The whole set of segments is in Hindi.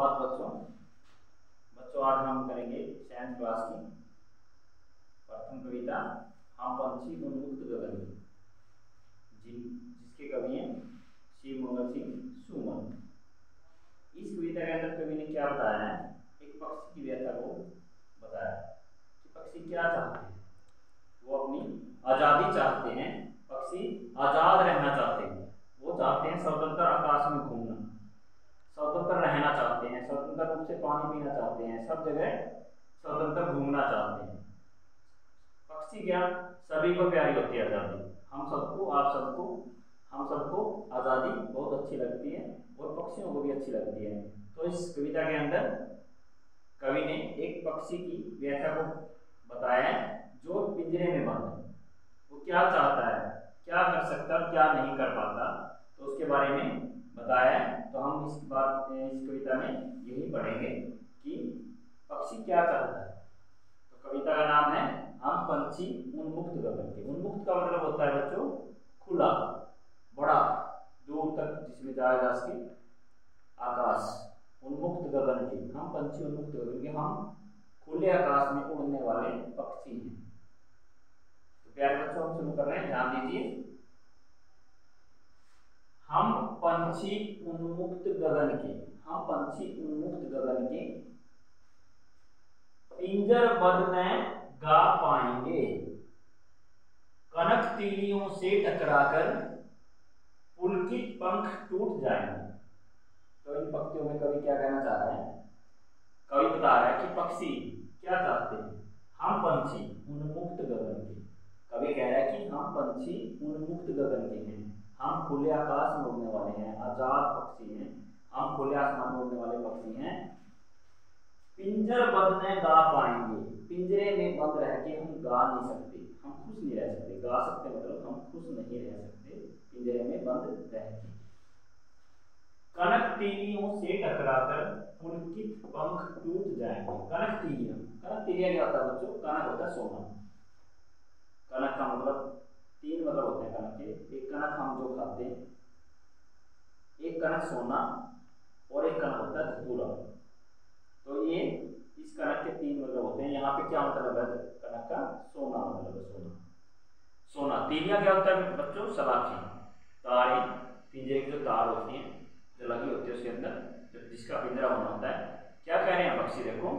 सुप्रभात बच्चों आज हम करेंगे 7th क्लास की प्रथम कविता हम पंछी उन्मुक्त गगन जिसके कवि हैं शिव मंगल सिंह सुमन। इस कविता के अंदर कवि ने क्या बताया है, एक पक्षी की व्यथा को बताया कि पक्षी क्या चाहते हैं। वो अपनी आज़ादी चाहते हैं, पक्षी आज़ाद रहना चाहते हैं। वो चाहते हैं स्वतंत्र आकाश में घूमना, स्वतंत्र रहना चाहते हैं, स्वतंत्र रूप से पानी पीना चाहते हैं, सब जगह स्वतंत्र घूमना चाहते हैं। पक्षी क्या सभी को प्यारी होती है आज़ादी। हम सबको, आप सबको, हम सबको आज़ादी बहुत अच्छी लगती है और पक्षियों को भी अच्छी लगती है। तो इस कविता के अंदर कवि ने एक पक्षी की व्यथा को बताया है जो पिंजरे में बंद है। वो क्या चाहता है, क्या कर सकता है, क्या नहीं कर पाता, तो उसके बारे में बताया है। तो हम इस कविता में यही पढ़ेंगे कि पक्षी क्या चाहता है। तो कविता का नाम है हम पंछी उन्मुक्त गगन के। उन्मुक्त का मतलब होता है बच्चों खुला, बड़ा, दूर तक जिसमें जाया जा सके आकाश। उन्मुक्त गगन के, हम पंछी उन्मुक्त गगन के, हम खुले आकाश में उड़ने वाले पक्षी हैं। तो प्यारे बच्चों हम शुरू कर रहे हैं, ध्यान दीजिए। हम पंछी उन्मुक्त गगन के, हम पंछी उन्मुक्त गगन के पिंजरबद्ध में गा पाएंगे, कनक तीलियों से टकराकर पुलकित पंख टूट जाएंगे। तो इन पंक्तियों में कवि क्या कहना चाह रहा है, कवि बता रहा है कि पक्षी क्या चाहते हैं, हम पंछी उन्मुक्त गगन के। कवि कह रहा है कि हम पंछी उन्मुक्त गगन के हैं, हम खुले आकाश में उड़ने वाले हैं, आजाद पक्षी हैं, हम खुले आसमान में उड़ने वाले पक्षी हैं। पिंजरबद्ध में गा पाएंगे, पिंजरे में बंद रह के हम गा नहीं सकते, हम खुश नहीं रह सकते। गा सकते मतलब हम खुश नहीं रह सकते पिंजरे में बंद रह के। कनक तीलियों से टकराकर पुलकित पंख टूट जाएंगे। कनक तीलियां, कनक तीलियां क्या होता है बच्चों, कनक होता है सोना। कनक का मतलब तीन मतलब होते हैं कनक के। एक कनक हम जो खाते हैं, एक कनक सोना और एक कनक होता है धतूरा। तो ये इस कनक के तीन मतलब होते हैं। यहाँ पे क्या मतलब है कनक का, सोना मतलब है सोना। सोना तीलियां क्या होता है बच्चों, सलाखी, तारे, पिंजरे की जो तार होती है जो लगी होती है उसके अंदर, जिसका पिंजरा बना होता है। क्या कह रहे हैं पक्षी, देखो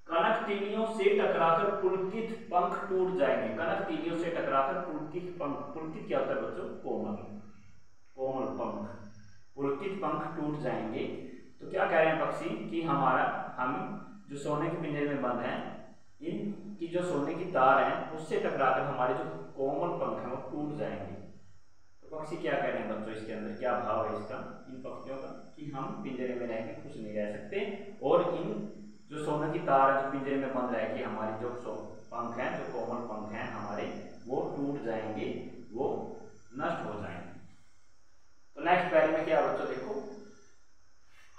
कनक तीलियों से टकराकर पुलकित पंख टूट जाएंगे। कनक तीलियों से टकराकर पुलकित पंख, पुलकित क्या होता है बच्चों, कोमल, कोमल पंख, पुलकित पंख टूट जाएंगे। तो क्या कह रहे हैं पक्षी कि हम जो सोने के पिंजरे में बंद हैं, इनकी जो सोने की तार है उससे टकराकर हमारे जो कोमल पंख हैं वो टूट जाएंगे। तो पक्षी क्या कह रहे हैं बच्चों, इसके अंदर क्या भाव है इसका, इन पक्षियों का, कि हम पिंजरे में रहकर खुश नहीं रह सकते और इन जो सोने की तार है जो पिंजरे में बंद रह के हमारी जो पंख हैं, जो कोमल पंख हैं हमारे, वो टूट जाएंगे, वो नष्ट हो जाएंगे। तो नेक्स्ट पैरे में क्या बच्चों देखो,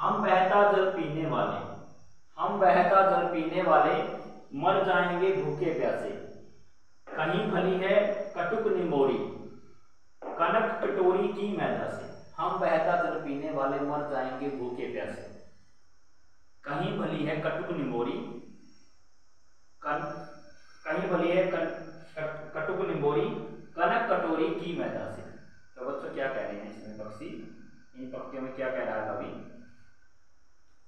हम बहता जल पीने वाले, हम बहता जल पीने वाले मर जाएंगे भूखे प्यासे। कहीं फली है कटुक निमोरी, कनक कटोरी की मैदा से। हम बहता जल पीने वाले मर जाएंगे भूखे प्यासे। कहीं भली है कटुक निमोरी, कहीं भली है कटुक निमोरी, कनक कटोरी की मैदा से। तो बच्चों क्या कह रहे हैं इसमें पक्षी, इन पक्षियों में क्या कह रहा है कवि,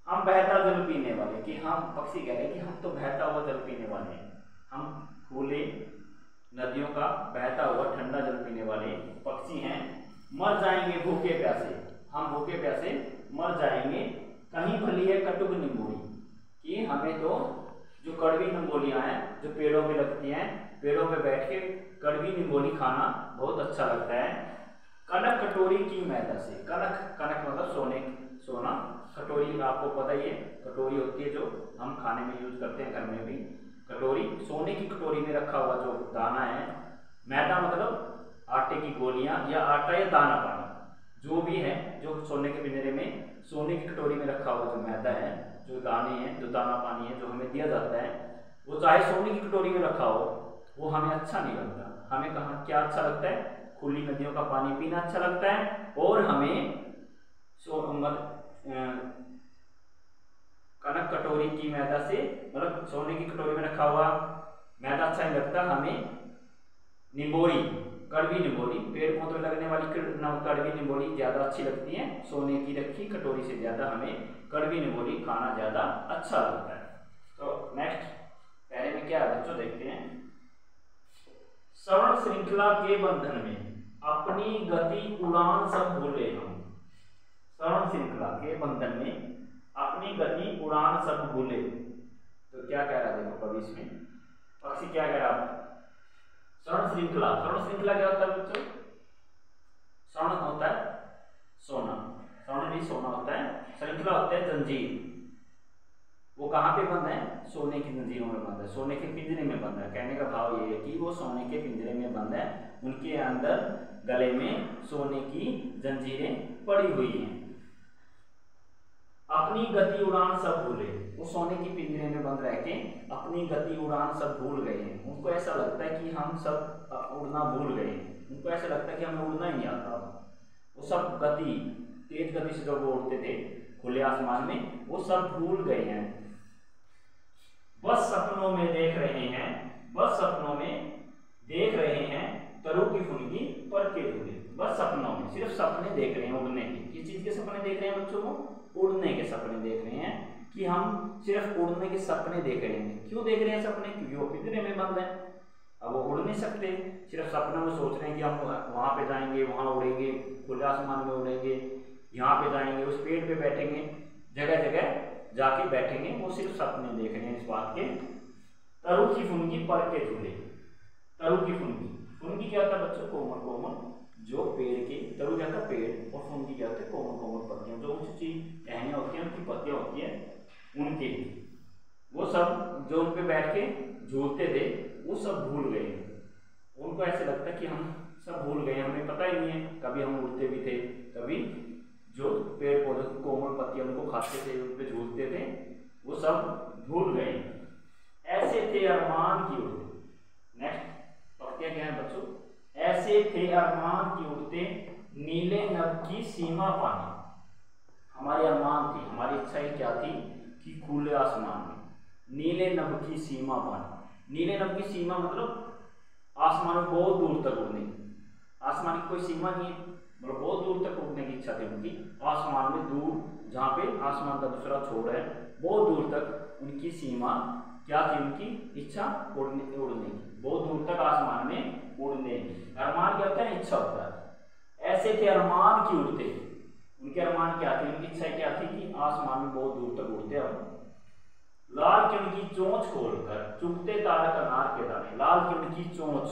हम बहता जल पीने वाले, कि हम पक्षी कह रहे हैं कि हम तो बहता हुआ जल पीने वाले हैं, हम खुले नदियों का बहता हुआ ठंडा जल पीने वाले पक्षी हैं। मर जाएंगे भूखे प्यासे, हम भूखे प्यासे मर जाएंगे। कहीं फली है कटुक निम्बोली, कि हमें तो जो कड़वी निम्बोलियां हैं जो पेड़ों पे लगती हैं, पेड़ों पे बैठ के कड़वी निम्बोली खाना बहुत अच्छा लगता है। कनक कटोरी की मैदा से, कनक, कनक मतलब सोने, सोना, कटोरी आपको पता ही है, कटोरी होती है जो हम खाने में यूज करते हैं, घर में भी कटोरी, सोने की कटोरी में रखा हुआ जो दाना है। मैदा मतलब आटे की गोलियां या आटा या दाना पानी, जो भी है, जो सोने के पिंजरे में सोने की कटोरी में रखा हुआ जो मैदा है, जो दाने हैं, जो दाना पानी है जो हमें दिया जाता है, वो चाहे सोने की कटोरी में रखा हो, वो हमें अच्छा नहीं लगता। हमें कहाँ क्या अच्छा लगता है, खुली नदियों का पानी पीना अच्छा लगता है, और हमें सोने की कटोरी में रखा हुआ मैदा अच्छा नहीं लगता, हमें निम्बोरी, कड़वी निम्बोरी, पेड़ पौधे लगने वाली कड़वी निम्बोरी ज़्यादा अच्छी लगती है। सोने की रखी कटोरी से ज़्यादा हमें कड़वी निम्बोरी खाना ज़्यादा अच्छा लगता है। तो नेक्स्ट पहले में क्या है बच्चों, देखते हैं। श्रवण श्रृंखला के बंधन में अपनी गति उड़ान सब भूले हम। श्रवण श्रृंखला के बंधन में अपनी गति उड़ान सब भूले। तो क्या कह रहा है देखो कवि इसमें, पक्षी क्या कह रहा है। श्रवण श्रृंखला, श्रवण श्रृंखला क्या होता है बच्चों, श्रवण होता है सोना, श्रवण भी सोना होता है, श्रृंखला होता है जंजीर। वो कहाँ पे बंद है, सोने की जंजीरों में बंद है, सोने के पिंजरे में बंद है। कहने का भाव ये है कि वो सोने के पिंजरे में बंद है, उनके अंदर गले में सोने की जंजीरें पड़ी हुई हैं। अपनी गति उड़ान सब भूले, वो सोने की पिंजरे में बंद रह के अपनी गति उड़ान सब भूल गए हैं। उनको ऐसा लगता है कि हम सब उड़ना भूल गए हैं, उनको ऐसा लगता है कि हमें उड़ना ही नहीं आता। वो सब गति, तेज गति से जब वो उड़ते थे खुले आसमान में, वो सब भूल गए हैं। बस सपनों में देख रहे हैं, बस सपनों में देख रहे हैं तरु की फुनगी पर के झूले। बस सपनों में, सिर्फ सपने देख रहे हैं उड़ने के। किस चीज के सपने देख रहे हैं बच्चों को, उड़ने के सपने देख रहे हैं, कि हम सिर्फ उड़ने के सपने देख रहे हैं। क्यों देख रहे हैं सपने, क्योंकि वो पिंजरे में बंद है, अब वो उड़ नहीं सकते। सिर्फ सपनों में सोच रहे हैं कि हम वहां पे जाएंगे, वहां उड़ेंगे, खुले आसमान में उड़ेंगे, यहाँ पे जाएंगे, उस पेड़ पे बैठेंगे, जगह जगह जाके बैठेंगे। वो सिर्फ सपने देख रहे हैं इस बात के। तरु की फुनगी पर के झूले, तरु की फुनगी, फुनगी क्या होता है बच्चों, कोमल कोमल जो पेड़ के, तरु क्या होता है पेड़, और फुनगी क्या होता है कोमल कोमल पत्तियां, जो ऊंची टहनियां होती हैं उनकी पत्तियां होती हैं उनके, वो सब जो उन पे बैठ के झूलते थे वो सब भूल गए। उनको ऐसे लगता है कि हम सब भूल गए, हमें पता ही नहीं है, कभी हम उड़ते भी थे, कभी जो पेड़ पौधे की कोमल पत्तियां उनको खाते थे, उन पे झूलते थे, वो सब भूल गए। ऐसे थे अरमान की उड़ते। नेक्स्ट पत्तियां क्या है बच्चों, ऐसे थे अरमान की उड़ते नीले नभ की सीमा पानी। हमारे अरमान थी, हमारी इच्छाएं क्या थी कि खुले आसमान में नीले नभ की सीमा पानी। नीले नभ की सीमा मतलब आसमान में बहुत दूर तक उड़ने की, आसमान की कोई सीमा नहीं है, मतलब बहुत दूर तक उड़ने की इच्छा थी उनकी। आसमान में दूर, जहाँ पे आसमान का दूसरा छोर है, बहुत दूर तक उनकी सीमा क्या थी, उनकी इच्छा उड़ने की, बहुत दूर तक आसमान में उड़ने की। अरमान क्या होता है, इच्छा होता है। ऐसे थे अरमान की उड़ते, उनके अरमान क्या थे, उनकी इच्छा क्या थी कि आसमान में बहुत दूर तक उड़ते हम। लाल किरण की चोंच खोलकर चुगते तारक अनार के दाने। लाल किरण की चोंच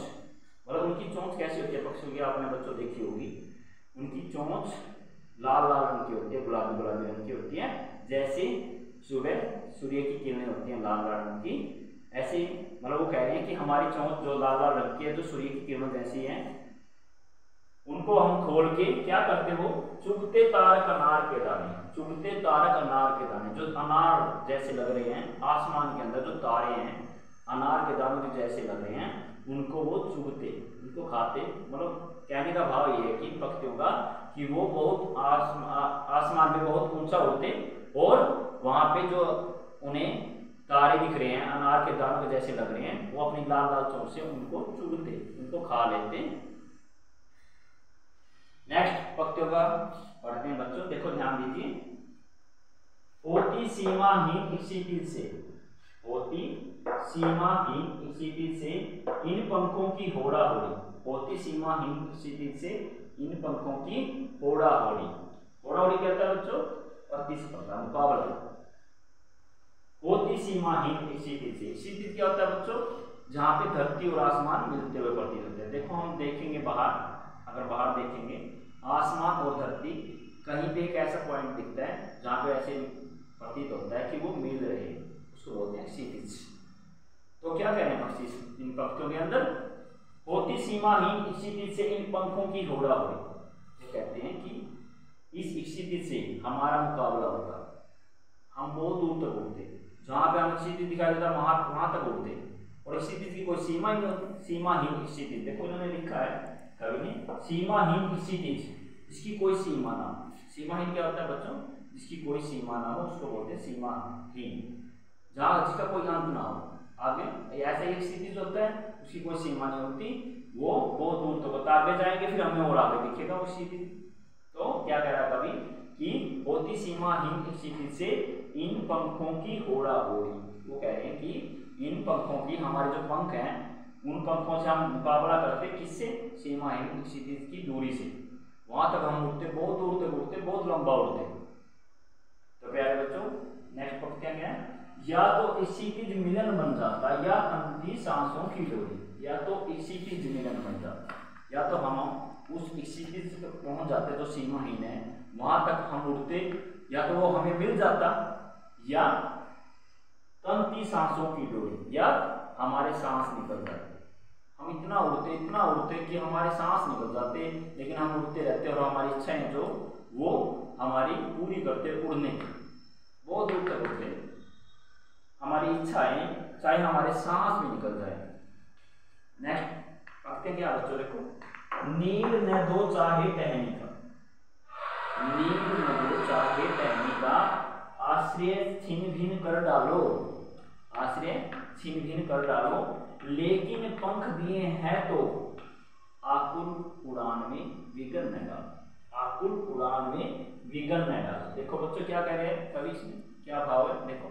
मतलब उनकी चोंच कैसी होती है पक्षियों की, आपने बच्चों देखी होगी, उनकी चोंच लाल लाल रंग की होती है, गुलाबी गुलाबी रंग की होती है, जैसे सुबह सूर्य की किरणें होती हैं लाल लाल रंग की, ऐसे मतलब वो कह रहे हैं कि हमारी चोंच जो लाल लाल रंग की है, जो सूर्य की किरणों जैसी है, उनको हम खोल के क्या करते, वो चुगते तारक अनार के दाने, चुगते तारक अनार के दाने, जो अनार जैसे लग रहे हैं आसमान के अंदर, जो तारे हैं अनार के दानों के जैसे लग रहे हैं, उनको वो चुगते, उनको खाते। मतलब कहने का भाव ये है कि पक्षियों का कि वो बहुत आसमान में बहुत ऊंचा उड़ते, और वहां पे जो उन्हें तारे दिख रहे हैं अनार के दानों के जैसे लग रहे हैं, वो अपनी लाल लाल चोंच से उनको चुगते, उनको खा लेते। नेक्स्ट पक्षियों का पढ़ते हैं बच्चों, देखो ध्यान दीजिए। होती सीमाहीन क्षितिज से, होती सीमाहीन क्षितिज से इन पंखों की होड़ा होड़ी। होती सीमाहीन क्षितिज से इन पंखों की होड़ा होड़ी। होड़ा होड़ी क्या होता है बच्चों, प्रतिस्पर्धा, मुकाबला। होती सीमाहीन क्षितिज से, क्षितिज क्या होता है बच्चों, जहाँ पे धरती और आसमान मिलते हुए प्रतीत होते हैं। देखो हम देखेंगे बाहर, अगर बाहर देखेंगे आसमान और धरती, कहीं पे एक ऐसा पॉइंट दिखता है जहाँ पे ऐसे प्रतीत होता है कि वो मिल रहे हैं, उसको बोलते हैं क्षितिज। तो क्या कह रहे हैं पक्षी इन पक्षियों के अंदर, होती सीमाहीन क्षितिज से इन पंखों की होड़ा होड़ी। ये कहते हैं कि इस क्षितिज से हमारा मुकाबला होगा, हम बहुत दूर तक उड़ते, जहाँ पे हमें क्षितिज दिखाई देता वहां तक उड़ते, और क्षितिज की कोई सीमा ही नहीं होती। सीमाहीन क्षितिज, देखो उन्होंने लिखा है कवि ने, सीमाहीन क्षितिज, इसकी कोई सीमा ना हो। सीमाहीन क्या होता है बच्चों, जिसकी कोई सीमा ना हो उसको बोलते हैं सीमाहीन। जहाँ जिसका कोई अंत ना हो। आगे ऐसा एक क्षितिज होता है, उसकी कोई सीमा नहीं होती, वो बहुत दूर तक होता है। आगे जाएंगे फिर हमें और आगे दिखेगा वो क्षितिज। तो क्या कह रहा है कवि कि होती सीमाहीन क्षितिज से इन पंखों की होड़ा होड़ी। वो कह रहे हैं कि इन पंखों की, हमारे जो पंख हैं उन पंखों से हम मुकाबला करते किससे, सीमाहीन क्षितिज की दूरी से। वहां तक हम उड़ते, बहुत दूर तक उड़ते, बहुत लंबा उड़ते। तो प्यारे बच्चों नेक्स्ट पंक्तियां क्या है, या तो क्षितिज मिलन बन जाता या तंती सांसों की डोरी। या तो क्षितिज मिलन बन जाता, या तो हम उस क्षितिज तक पहुंच जाते जो सीमाहीन है, वहां तक हम उड़ते, या तो वो हमें मिल जाता, या तंती सांसों की डोरी, या हमारे सांस निकल जाते। हम इतना उड़ते कि हमारे सांस निकल जाते, लेकिन हम उड़ते रहते और हमारी इच्छाएं जो वो हमारी पूरी करते उड़ने की, बहुत दूर तक उड़ते, हमारी इच्छाएं चाहे हमारे सांस भी निकल जाए। नेक्स्ट पढ़ते क्या बच्चों, देखो, नील न दो चाहे टहनी का, नील न दो चाहे टहनी का, आश्रय छिन भिन कर डालो, आश्रय छिन भिन कर डालो, लेकिन पंख दिए हैं तो आकुल उड़ान में विघ्न न डालो, आकुल उड़ान में विघ्न न डालो। देखो बच्चों क्या कह रहे हैं कवि, इसमें क्या भाव है, देखो,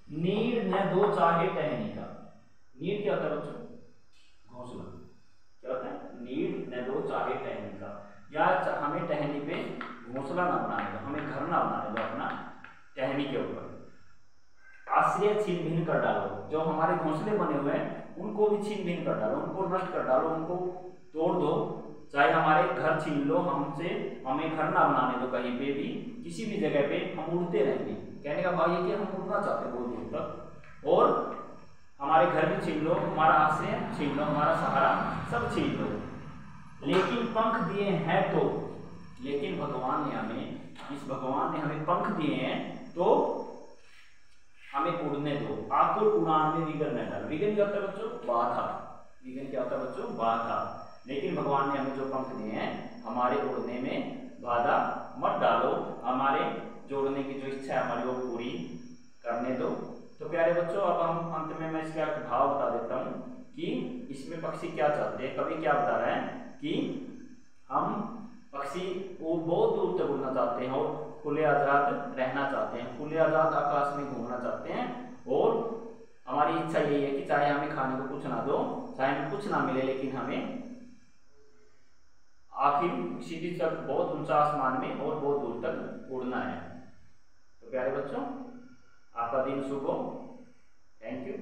नीड न दो चाहे टहनी का। नीड क्या होता है बच्चों, घोंसला। क्या होता है, नीड न दो चाहे टहनी का, या हमें टहनी पे घोंसला ना बनाने दो, हमें घर ना बनाने दो अपना टहनी के ऊपर। आश्रय छीन भिन कर डालो, जो हमारे घोंसले बने हुए हैं उनको भी छीन भिन कर डालो, उनको नष्ट कर डालो, उनको तोड़ दो, चाहे हमारे घर छीन लो हमसे, हमें घर ना बनाने दो कहीं पे भी, किसी भी जगह पे हम उड़ते रहेंगे। कहने का भाव ये कि हम उड़ना चाहते हैं बहुत दूर तक, और हमारे घर भी छीन लो, हमारा आश्रय छीन लो, हमारा सहारा सब छीन लो, लेकिन पंख दिए हैं तो, लेकिन भगवान ने हमें, इस भगवान ने हमें पंख दिए हैं तो हमें उड़ने दो, आकुल उड़ान में विघ्न न डालो। विघ्न क्या होता है बच्चों, बाधा। विघ्न क्या होता है बच्चों, बाधा। लेकिन भगवान ने हमें जो पंख दिए हैं हमारे उड़ने में बाधा मत डालो, हमारे जोड़ने की जो इच्छा है हमारी वो पूरी करने दो। तो प्यारे बच्चों अब हम अंत में मैं इसका भाव बता देता हूँ कि इसमें पक्षी क्या चाहते हैं। कवि क्या बता रहे हैं कि हम पक्षी वो बहुत दूर तक उड़ना चाहते हैं और खुले आजाद रहना चाहते हैं, खुले आजाद आकाश में घूमना चाहते हैं, और हमारी इच्छा यही है कि चाहे हमें खाने को कुछ ना दो, चाहे हमें कुछ ना मिले, लेकिन हमें आखिर क्षितिज तक, बहुत ऊंचा आसमान में और बहुत दूर तक उड़ना है। तो प्यारे बच्चों आपका दिन शुभ हो। Thank you.